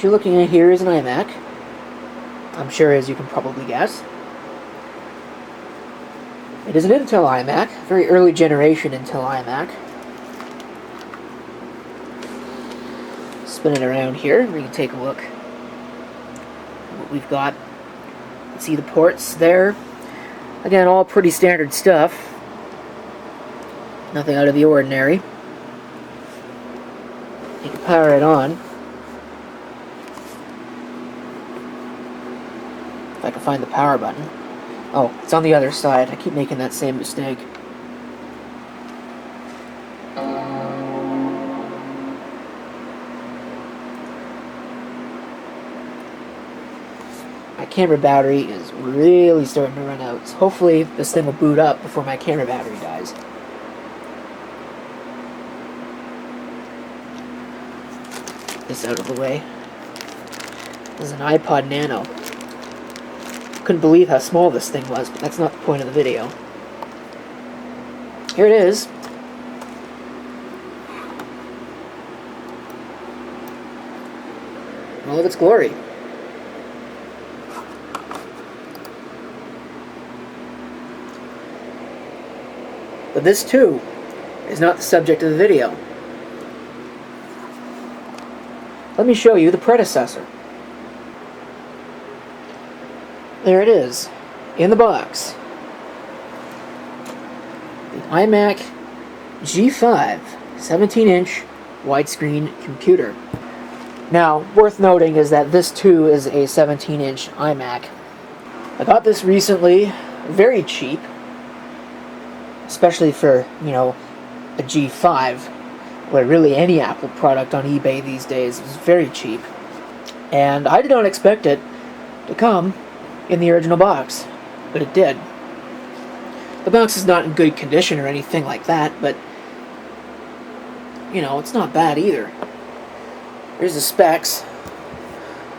What you're looking at here is an iMac. I'm sure, as you can probably guess. It is an Intel iMac, very early generation Intel iMac. Spin it around here, we can take a look at what we've got. See the ports there. Again, all pretty standard stuff. Nothing out of the ordinary. You can power it on. If I can find the power button. Oh, it's on the other side. I keep making that same mistake. My camera battery is really starting to run out. So hopefully this thing will boot up before my camera battery dies. Get this out of the way. This is an iPod Nano. Couldn't believe how small this thing was, but that's not the point of the video. Here it is. In all of its glory. But this, too, is not the subject of the video. Let me show you the predecessor. There it is, in the box. The iMac G5 17-inch widescreen computer. Now, worth noting is that this too is a 17-inch iMac. I got this recently, very cheap, especially for, you know, a G5, where really any Apple product on eBay these days is very cheap. And I did not expect it to come in the original box, but it did. The box is not in good condition or anything like that, but, you know, it's not bad either. Here's the specs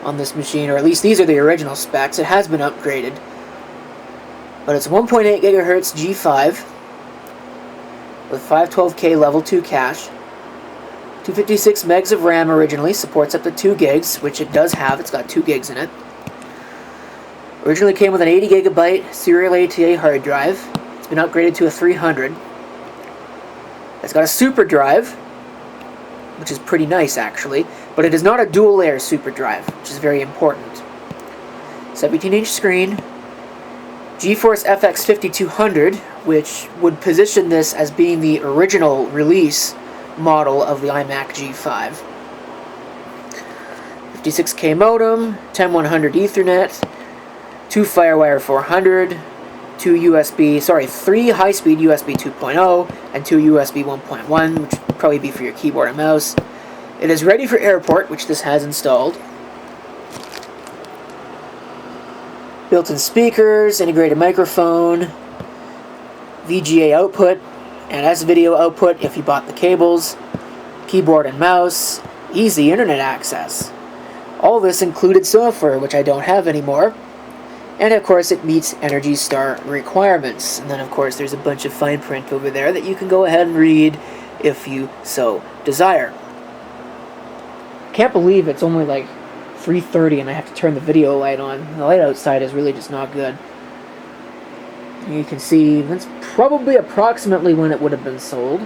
on this machine, or at least these are the original specs. It has been upgraded, but it's 1.8 gigahertz G5 with 512K level 2 cache, 256 megs of RAM originally, supports up to 2 gigs, which it does have. It's got 2 gigs in it. Originally came with an 80 gigabyte serial ATA hard drive. It's been upgraded to a 300. It's got a super drive, which is pretty nice actually, but it is not a dual layer super drive, which is very important. 17-inch screen, GeForce FX 5200, which would position this as being the original release model of the iMac G5. 56K modem, 10100 Ethernet, 2 FireWire 400, 3 high-speed USB 2.0, and 2 USB 1.1, which would probably be for your keyboard and mouse. It is ready for airport, which this has installed. Built-in speakers, integrated microphone, VGA output, and S-video output if you bought the cables, keyboard and mouse, easy internet access. All this included software, which I don't have anymore. And of course it meets Energy Star requirements. And then of course there's a bunch of fine print over there that you can go ahead and read if you so desire. Can't believe it's only like 3:30 and I have to turn the video light on. The light outside is really just not good. You can see that's probably approximately when it would have been sold.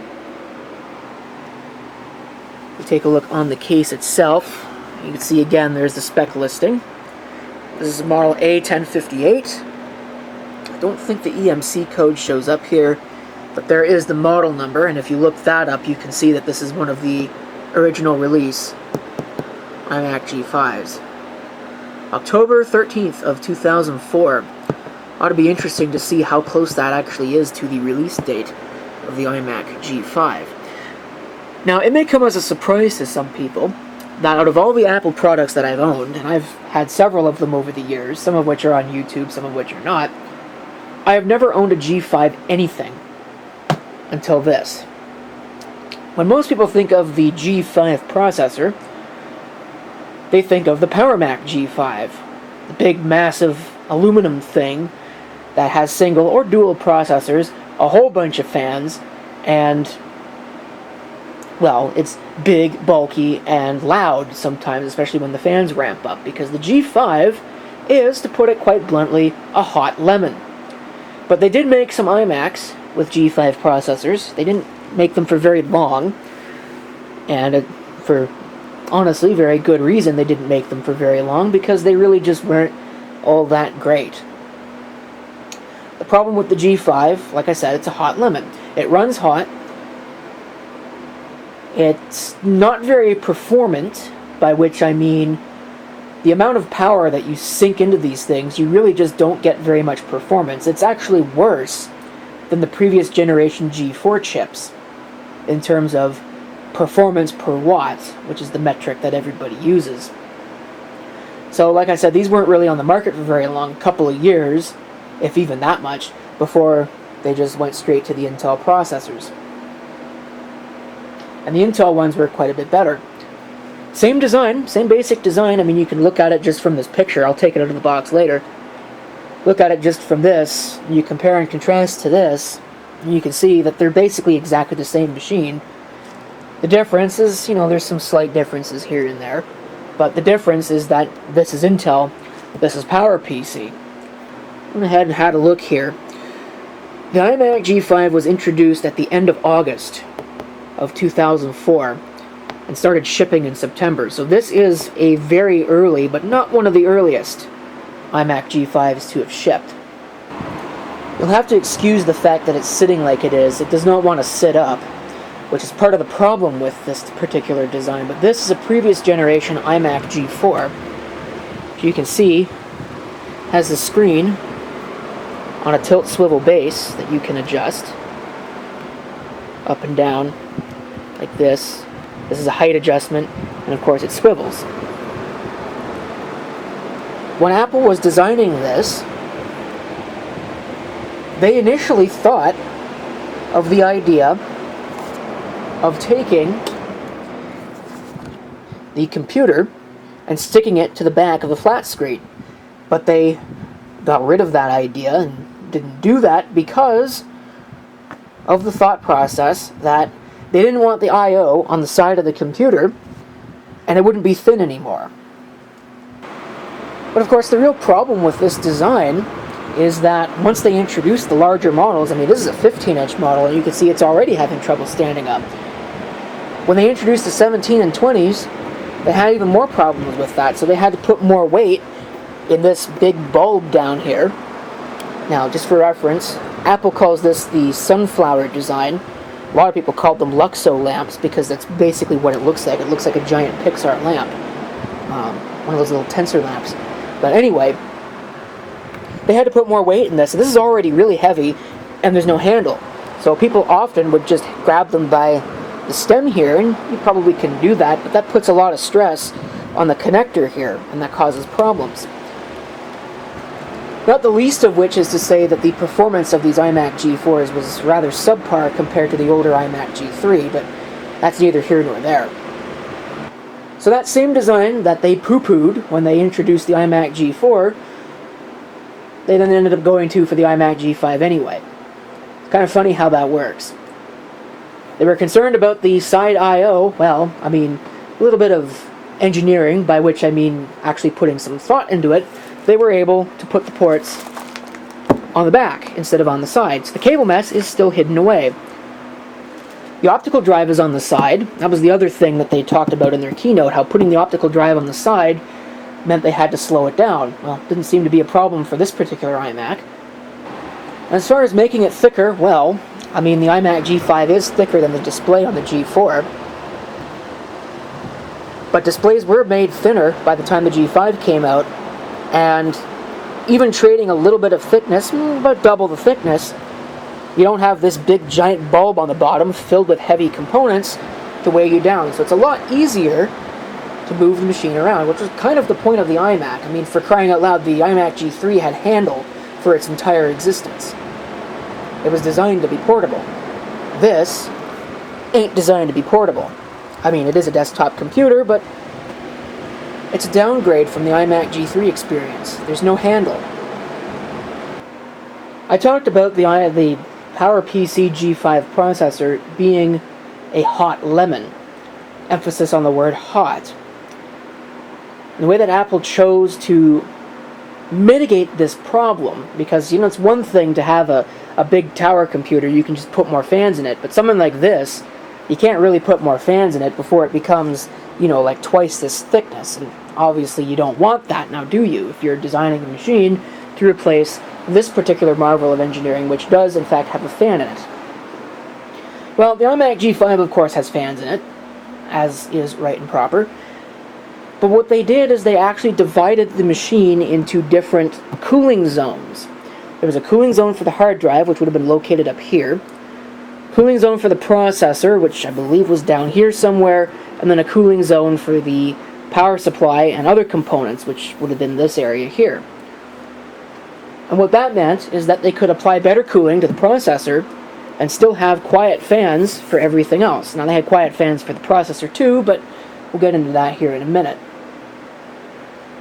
We take a look on the case itself. You can see again there's the spec listing. This is model A1058. I don't think the EMC code shows up here, but there is the model number, and if you look that up, you can see that this is one of the original release iMac G5s. October 13th of 2004. Ought to be interesting to see how close that actually is to the release date of the iMac G5. Now, it may come as a surprise to some people that out of all the Apple products that I've owned, and I've had several of them over the years, some of which are on YouTube, some of which are not, I have never owned a G5 anything until this. When most people think of the G5 processor, they think of the Power Mac G5, the big massive aluminum thing that has single or dual processors, a whole bunch of fans, and well, it's big, bulky, and loud sometimes, especially when the fans ramp up, because the G5 is, to put it quite bluntly, a hot lemon. But they did make some iMacs with G5 processors. They didn't make them for very long, and for honestly very good reason they didn't make them for very long, because they really just weren't all that great. The problem with the G5, like I said, it's a hot lemon. It runs hot. It's not very performant, by which I mean the amount of power that you sink into these things, you really just don't get very much performance. It's actually worse than the previous generation G4 chips in terms of performance per watt, which is the metric that everybody uses. So like I said, these weren't really on the market for very long, a couple of years, if even that much, before they just went straight to the Intel processors. And the Intel ones were quite a bit better. Same design, same basic design. I mean, you can look at it just from this picture. I'll take it out of the box later. Look at it just from this, and you compare and contrast to this, and you can see that they're basically exactly the same machine. The difference is, there's some slight differences here and there, but the difference is that this is Intel, this is PowerPC. I went ahead and had a look here. The iMac G5 was introduced at the end of August of 2004 and started shipping in September. So this is a very early, but not one of the earliest iMac G5s to have shipped. You'll have to excuse the fact that it's sitting like it is. It does not want to sit up, which is part of the problem with this particular design. But this is a previous generation iMac G4. As you can see, has the screen on a tilt swivel base that you can adjust up and down like this. This is a height adjustment, and of course it swivels. When Apple was designing this, they initially thought of the idea of taking the computer and sticking it to the back of the flat screen. But they got rid of that idea and didn't do that because of the thought process that they didn't want the I/O on the side of the computer and it wouldn't be thin anymore. But of course the real problem with this design is that once they introduced the larger models, I mean this is a 15-inch model and you can see it's already having trouble standing up. When they introduced the 17 and 20s, they had even more problems with that, so they had to put more weight in this big bulb down here. Now, just for reference, Apple calls this the sunflower design. A lot of people call them Luxo lamps because that's basically what it looks like. It looks like a giant Pixar lamp. One of those little tensor lamps. But anyway, they had to put more weight in this. And this is already really heavy, and there's no handle. So people often would just grab them by the stem here, and you probably can do that, but that puts a lot of stress on the connector here, and that causes problems. Not the least of which is to say that the performance of these iMac G4s was rather subpar compared to the older iMac G3, but that's neither here nor there. So that same design that they poo-pooed when they introduced the iMac G4, they then ended up going to for the iMac G5 anyway. It's kind of funny how that works. They were concerned about the side I/O, well, I mean, a little bit of engineering, by which I mean actually putting some thought into it. They were able to put the ports on the back instead of on the sides. The cable mess is still hidden away. The optical drive is on the side. That was the other thing that they talked about in their keynote, how putting the optical drive on the side meant they had to slow it down. Well, it didn't seem to be a problem for this particular iMac. As far as making it thicker, well, I mean, the iMac G5 is thicker than the display on the G4. But displays were made thinner by the time the G5 came out, and even trading a little bit of thickness, about double the thickness, you don't have this big giant bulb on the bottom filled with heavy components to weigh you down. So it's a lot easier to move the machine around, which was kind of the point of the iMac. I mean, for crying out loud, the iMac G3 had handle for its entire existence. It was designed to be portable. This ain't designed to be portable. I mean, it is a desktop computer, but it's a downgrade from the iMac G3 experience. There's no handle. I talked about the PowerPC G5 processor being a hot lemon. Emphasis on the word hot. And the way that Apple chose to mitigate this problem, because, you know, it's one thing to have a big tower computer, you can just put more fans in it, but something like this, you can't really put more fans in it before it becomes, you know, like twice this thickness, and obviously you don't want that, now do you, if you're designing a machine to replace this particular marvel of engineering, which does in fact have a fan in it. Well, the iMac G5 of course has fans in it, as is right and proper, but what they did is they actually divided the machine into different cooling zones. There was a cooling zone for the hard drive, which would have been located up here, cooling zone for the processor, which I believe was down here somewhere, and then a cooling zone for the power supply and other components, which would have been this area here. And what that meant is that they could apply better cooling to the processor and still have quiet fans for everything else. Now, they had quiet fans for the processor too, but we'll get into that here in a minute.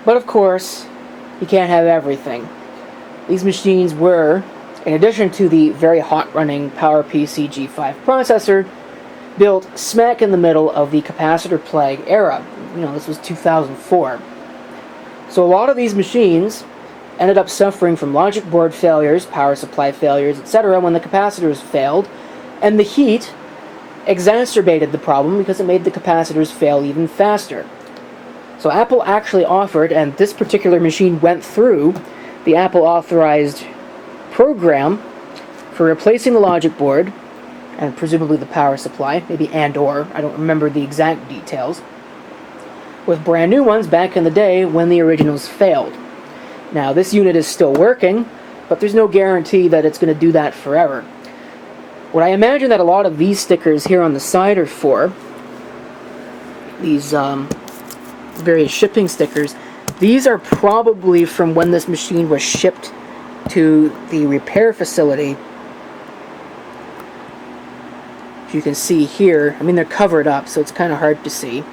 But of course, you can't have everything. These machines were, in addition to the very hot-running PowerPC G5 processor, built smack in the middle of the capacitor plague era. You know, this was 2004. So a lot of these machines ended up suffering from logic board failures, power supply failures, etc. when the capacitors failed, and the heat exacerbated the problem because it made the capacitors fail even faster. So Apple actually offered, and this particular machine went through, the Apple authorized program for replacing the logic board and presumably the power supply, maybe and/or, I don't remember the exact details, with brand new ones back in the day when the originals failed. Now, this unit is still working, but there's no guarantee that it's going to do that forever. What I imagine that a lot of these stickers here on the side are for, these various shipping stickers, these are probably from when this machine was shipped to the repair facility. As you can see here, I mean, they're covered up, so it's kind of hard to see.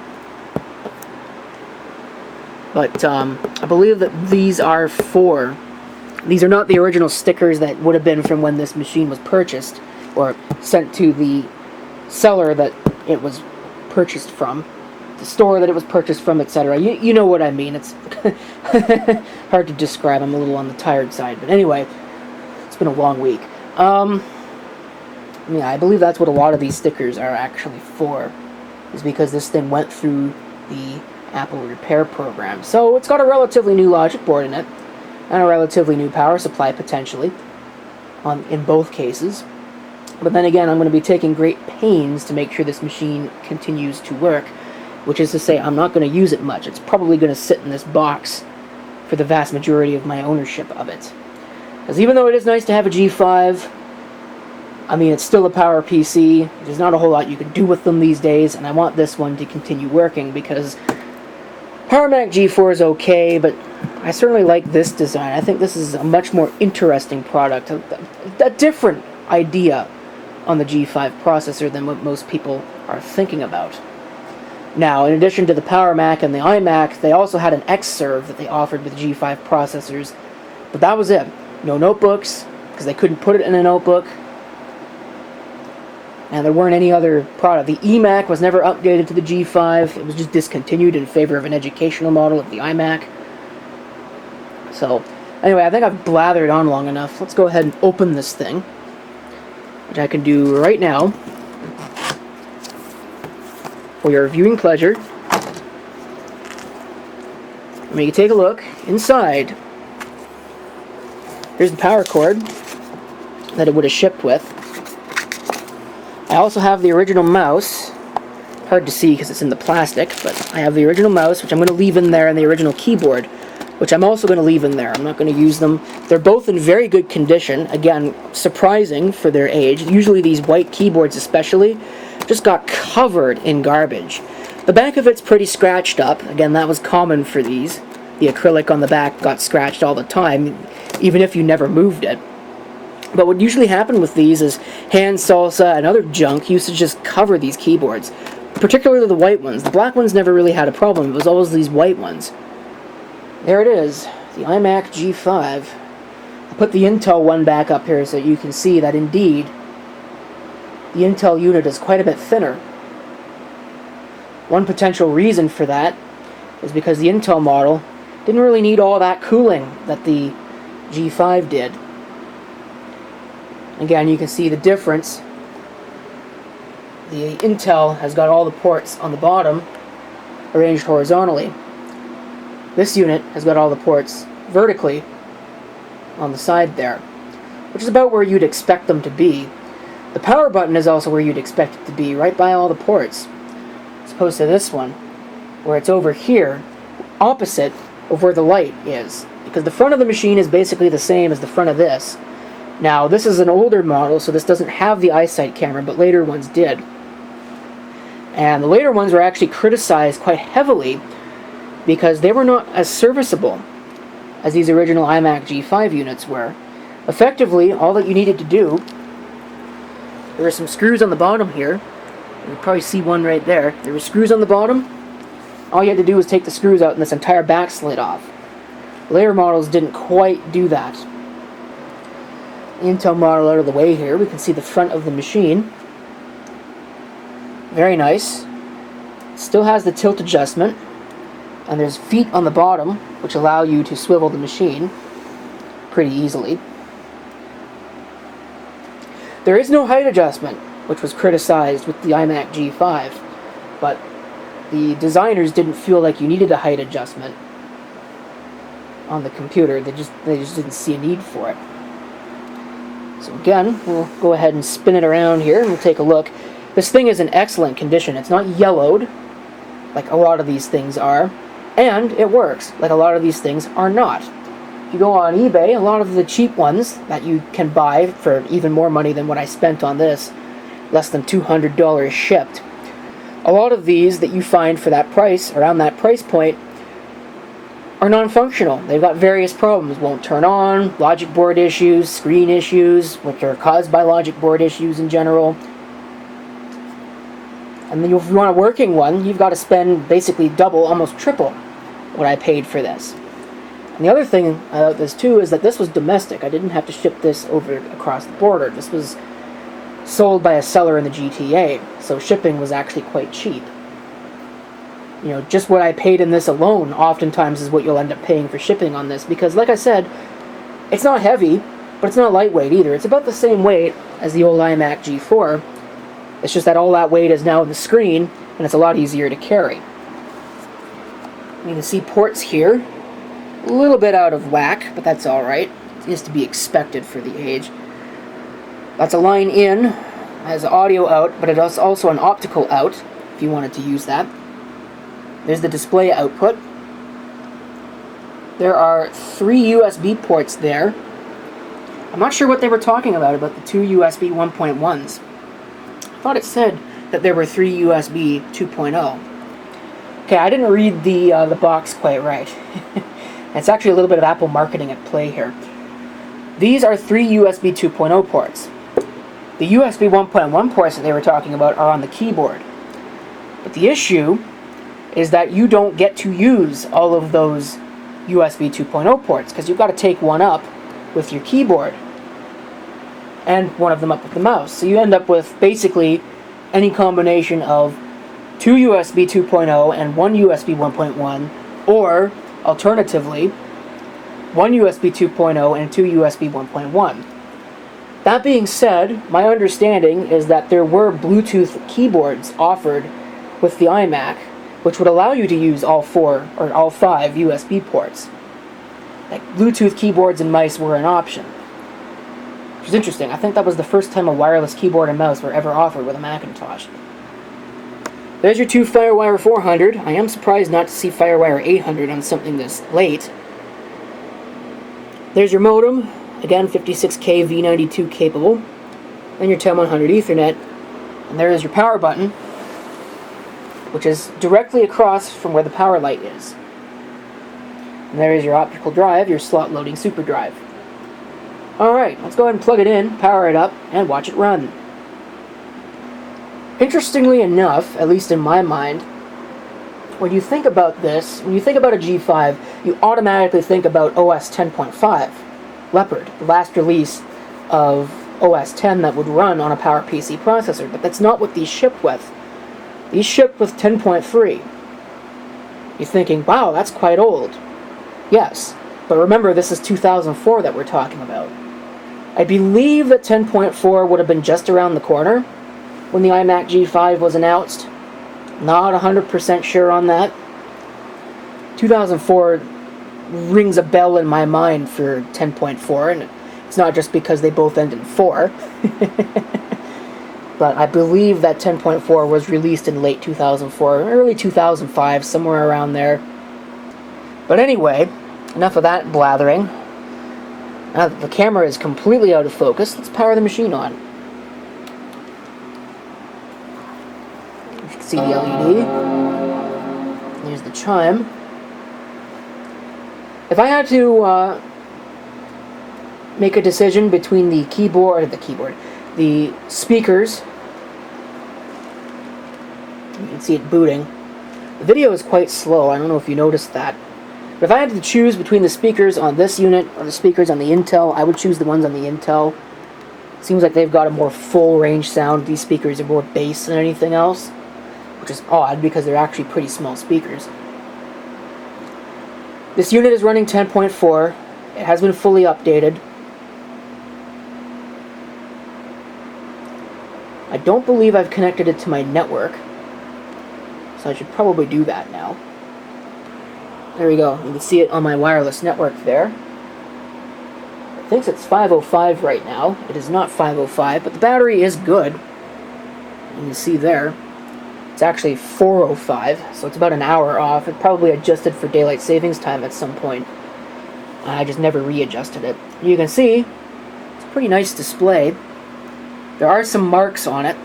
But I believe that these are not the original stickers that would have been from when this machine was purchased, or sent to the seller that it was purchased from, the store that it was purchased from, etc. You know what I mean. It's hard to describe. I'm a little on the tired side. But anyway, it's been a long week. Yeah, I believe that's what a lot of these stickers are actually for, is because this thing went through the Apple repair program. So it's got a relatively new logic board in it, and a relatively new power supply potentially, in both cases. But then again, I'm going to be taking great pains to make sure this machine continues to work, which is to say I'm not going to use it much. It's probably going to sit in this box for the vast majority of my ownership of it. Because even though it is nice to have a G5, I mean, it's still a PowerPC. There's not a whole lot you can do with them these days, and I want this one to continue working because PowerMac G4 is okay, but I certainly like this design. I think this is a much more interesting product, a different idea on the G5 processor than what most people are thinking about. Now, in addition to the PowerMac and the iMac, they also had an Xserve that they offered with G5 processors, but that was it. No notebooks, because they couldn't put it in a notebook, and there weren't any other product. The eMac was never updated to the G5. It was just discontinued in favor of an educational model of the iMac. So, anyway, I think I've blathered on long enough. Let's go ahead and open this thing, which I can do right now for your viewing pleasure. When you take a look inside, here's the power cord that it would have shipped with. I also have the original mouse. Hard to see because it's in the plastic, but I have the original mouse, which I'm going to leave in there, and the original keyboard, which I'm also going to leave in there. I'm not going to use them. They're both in very good condition. Again, surprising for their age. Usually these white keyboards especially just got covered in garbage. The back of it's pretty scratched up. Again, that was common for these. The acrylic on the back got scratched all the time, even if you never moved it. But what usually happened with these is hand salsa and other junk used to just cover these keyboards, particularly the white ones. The black ones never really had a problem. It was always these white ones. There it is, the iMac G5. I put the Intel one back up here so you can see that indeed the Intel unit is quite a bit thinner. One potential reason for that is because the Intel model didn't really need all that cooling that the G5 did. Again, you can see the difference. The Intel has got all the ports on the bottom arranged horizontally. This unit has got all the ports vertically on the side there, which is about where you'd expect them to be. The power button is also where you'd expect it to be, right by all the ports, as opposed to this one, where it's over here, opposite of where the light is, because the front of the machine is basically the same as the front of this. Now, this is an older model, so this doesn't have the iSight camera, but later ones did. And the later ones were actually criticized quite heavily because they were not as serviceable as these original iMac G5 units were. Effectively, all that you needed to do, there were some screws on the bottom here. You can probably see one right there. There were screws on the bottom. All you had to do was take the screws out and this entire back slid off. Later models didn't quite do that. The Intel model out of the way here, we can see the front of the machine. Very nice. Still has the tilt adjustment, and there's feet on the bottom which allow you to swivel the machine pretty easily. There is no height adjustment, which was criticized with the iMac G5, but the designers didn't feel like you needed a height adjustment on the computer. They just didn't see a need for it. So again, we'll go ahead and spin it around here and we'll take a look. This thing is in excellent condition. It's not yellowed like a lot of these things are, and it works like a lot of these things are not. If you go on eBay, a lot of the cheap ones that you can buy for even more money than what I spent on this, less than $200 shipped, a lot of these that you find for that price, around that price point, are non-functional. They've got various problems. Won't turn on, logic board issues, screen issues, which are caused by logic board issues in general. And then if you want a working one, you've got to spend basically double, almost triple what I paid for this. And the other thing about this too is that this was domestic. I didn't have to ship this over across the border. This was sold by a seller in the GTA, so shipping was actually quite cheap. You know, just what I paid in this alone oftentimes is what you'll end up paying for shipping on this, because like I said, it's not heavy, but it's not lightweight either. It's about the same weight as the old iMac G4. It's just that all that weight is now in the screen, and it's a lot easier to carry. You can see ports here, a little bit out of whack, but that's alright. It is to be expected for the age. That's a line in, has audio out, but it is also an optical out, if you wanted to use that. There's the display output. There are 3 USB ports there. I'm not sure what they were talking about the 2 USB 1.1s. I thought it said that there were 3 USB 2.0. Okay, I didn't read the box quite right. It's actually a little bit of Apple marketing at play here. These are 3 USB 2.0 ports. The USB 1.1 ports that they were talking about are on the keyboard. But the issue is that you don't get to use all of those USB 2.0 ports, because you've got to take one up with your keyboard and one of them up with the mouse. So you end up with basically any combination of 2 USB 2.0 and 1 USB 1.1, or alternatively 1 USB 2.0 and 2 USB 1.1. That being said, my understanding is that there were Bluetooth keyboards offered with the iMac, which would allow you to use all 4 or all 5 USB ports. Like, Bluetooth keyboards and mice were an option, which is interesting. I think that was the first time a wireless keyboard and mouse were ever offered with a Macintosh. There's your 2 FireWire 400. I am surprised not to see FireWire 800 on something this late. There's your modem, again 56K V92 capable, and your 10100 Ethernet, and there is your power button, which is directly across from where the power light is. And there is your optical drive, your slot loading super drive. Alright, let's go ahead and plug it in, power it up, and watch it run. Interestingly enough, at least in my mind, when you think about this, when you think about a G5, you automatically think about OS 10.5, Leopard, the last release of OS 10 that would run on a PowerPC processor, but that's not what these ship with. These ship with 10.3. You're thinking, wow, that's quite old. Yes, but remember, this is 2004 that we're talking about. I believe that 10.4 would have been just around the corner when the iMac G5 was announced. Not 100% sure on that. 2004 rings a bell in my mind for 10.4, and it's not just because they both end in 4. But I believe that 10.4 was released in late 2004, early 2005, somewhere around there. But anyway, enough of that blathering. Now that the camera is completely out of focus, let's power the machine on. You can see the LED. There's the chime. If I had to make a decision between the speakers, you can see it booting. The video is quite slow, I don't know if you noticed that. But if I had to choose between the speakers on this unit or the speakers on the Intel, I would choose the ones on the Intel. Seems like they've got a more full range sound. These speakers are more bass than anything else, which is odd because they're actually pretty small speakers. This unit is running 10.4. It has been fully updated. I don't believe I've connected it to my network, so I should probably do that now. There we go. You can see it on my wireless network there. It thinks it's 505 right now. It is not 505, but the battery is good. You can see there. It's actually 405, so it's about an hour off. It probably adjusted for daylight savings time at some point. I just never readjusted it. You can see it's a pretty nice display. There are some marks on it.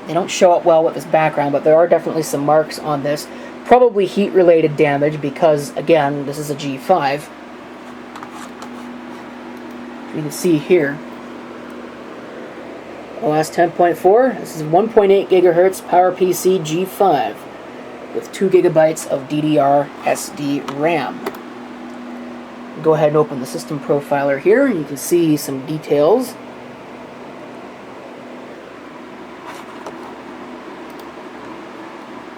They don't show up well with this background, but there are definitely some marks on this. Probably heat-related damage because, again, this is a G5. You can see here. OS 10.4. This is 1.8 gigahertz PowerPC G5 with 2 gigabytes of DDR SD RAM. Go ahead and open the system profiler here. You can see some details.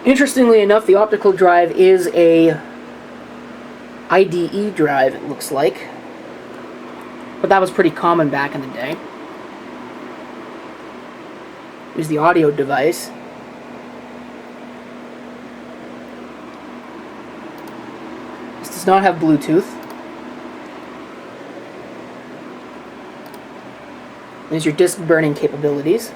Interestingly enough, the optical drive is a IDE drive, it looks like. But that was pretty common back in the day. Here's the audio device. This does not have Bluetooth. There's your disk burning capabilities.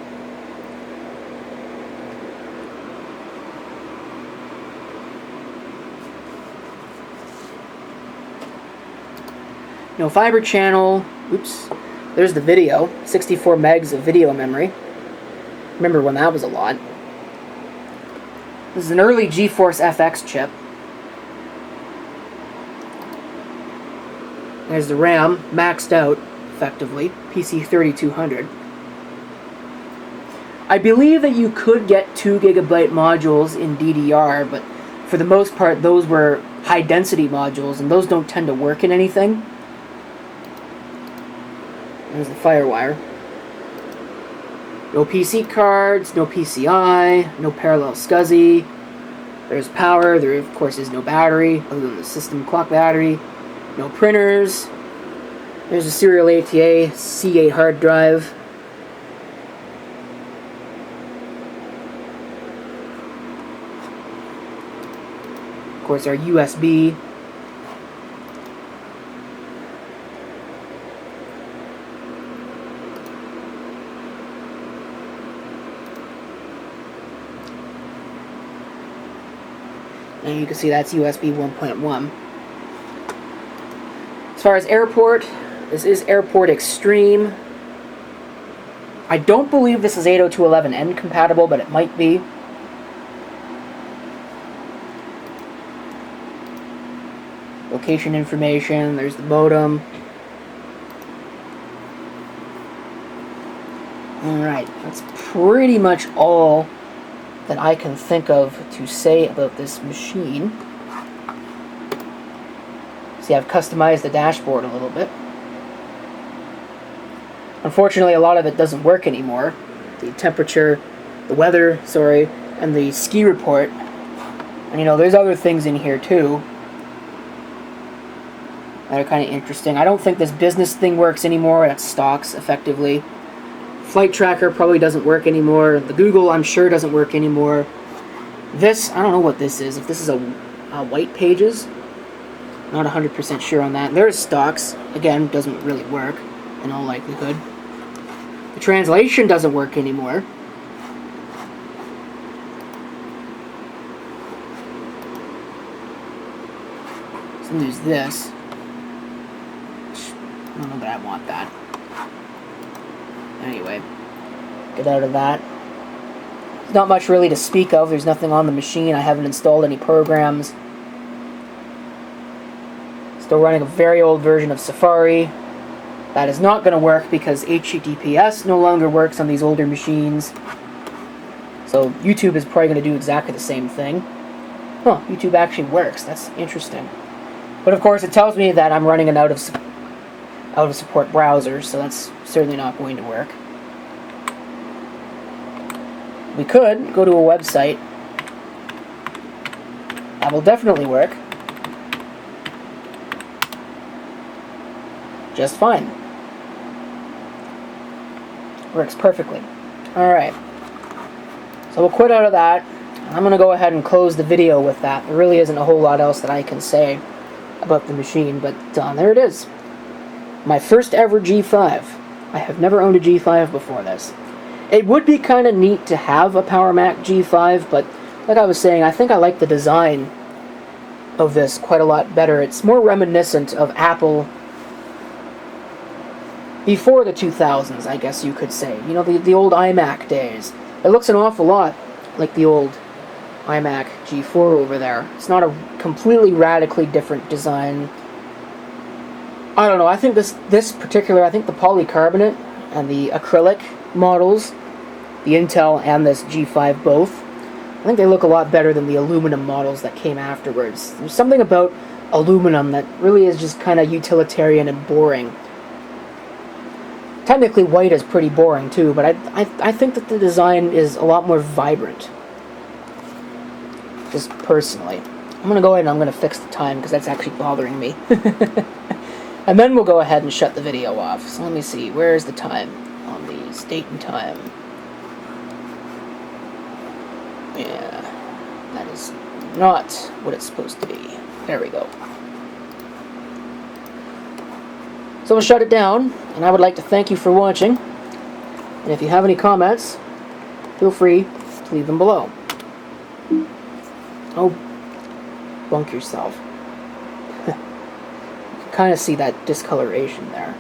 No fiber channel. Oops. There's the video. 64 megs of video memory. Remember when that was a lot. This is an early GeForce FX chip. There's the RAM, maxed out, effectively. PC 3200. I believe that you could get 2 gigabyte modules in DDR, but for the most part those were high density modules, and those don't tend to work in anything. There's the FireWire. No PC cards, no PCI, no parallel SCSI. There's power. There, of course, is no battery, other than the system clock battery. No printers. There's a serial ATA C8 hard drive. Of course, our USB. And you can see that's USB 1.1. As far as airport, this is Airport Extreme. I don't believe this is 802.11n compatible, but it might be. Location information, there's the modem. Alright, that's pretty much all that I can think of to say about this machine. See, I've customized the dashboard a little bit. Unfortunately, a lot of it doesn't work anymore. The temperature, the weather, sorry, and the ski report. And you know, there's other things in here too that are kind of interesting. I don't think this business thing works anymore. That stocks effectively. Flight tracker probably doesn't work anymore. The Google, I'm sure, doesn't work anymore. This, I don't know what this is. If this is a white pages, not 100% sure on that. There's stocks. Again, doesn't really work in all likelihood. The translation doesn't work anymore. So there's this. I don't know that I want that. Anyway, get out of that. There's not much really to speak of. There's nothing on the machine. I haven't installed any programs. Still running a very old version of Safari. That is not going to work because HTTPS no longer works on these older machines. So YouTube is probably going to do exactly the same thing. Huh, YouTube actually works. That's interesting. But of course it tells me that I'm running an out of support browser, so that's certainly not going to work. We could go to a website. That will definitely work. Just fine. Works perfectly. Alright. So we'll quit out of that. I'm going to go ahead and close the video with that. There really isn't a whole lot else that I can say about the machine, but there it is. My first ever G5. I have never owned a G5 before this. It would be kind of neat to have a Power Mac G5, but like I was saying, I think I like the design of this quite a lot better. It's more reminiscent of Apple before the 2000s, I guess you could say. You know, the old iMac days. It looks an awful lot like the old iMac G4 over there. It's not a completely radically different design. I don't know, I think this particular, I think the polycarbonate and the acrylic models, the Intel and this G5 both, I think they look a lot better than the aluminum models that came afterwards. There's something about aluminum that really is just kind of utilitarian and boring. Technically white is pretty boring too, but I think that the design is a lot more vibrant. Just personally. I'm going to go ahead and I'm going to fix the time because that's actually bothering me. And then we'll go ahead and shut the video off. So let me see, where's the time on these? Date and time. Yeah, that is not what it's supposed to be. There we go. So we'll shut it down, and I would like to thank you for watching. And if you have any comments, feel free to leave them below. Oh, bunk yourself. You can kind of see that discoloration there.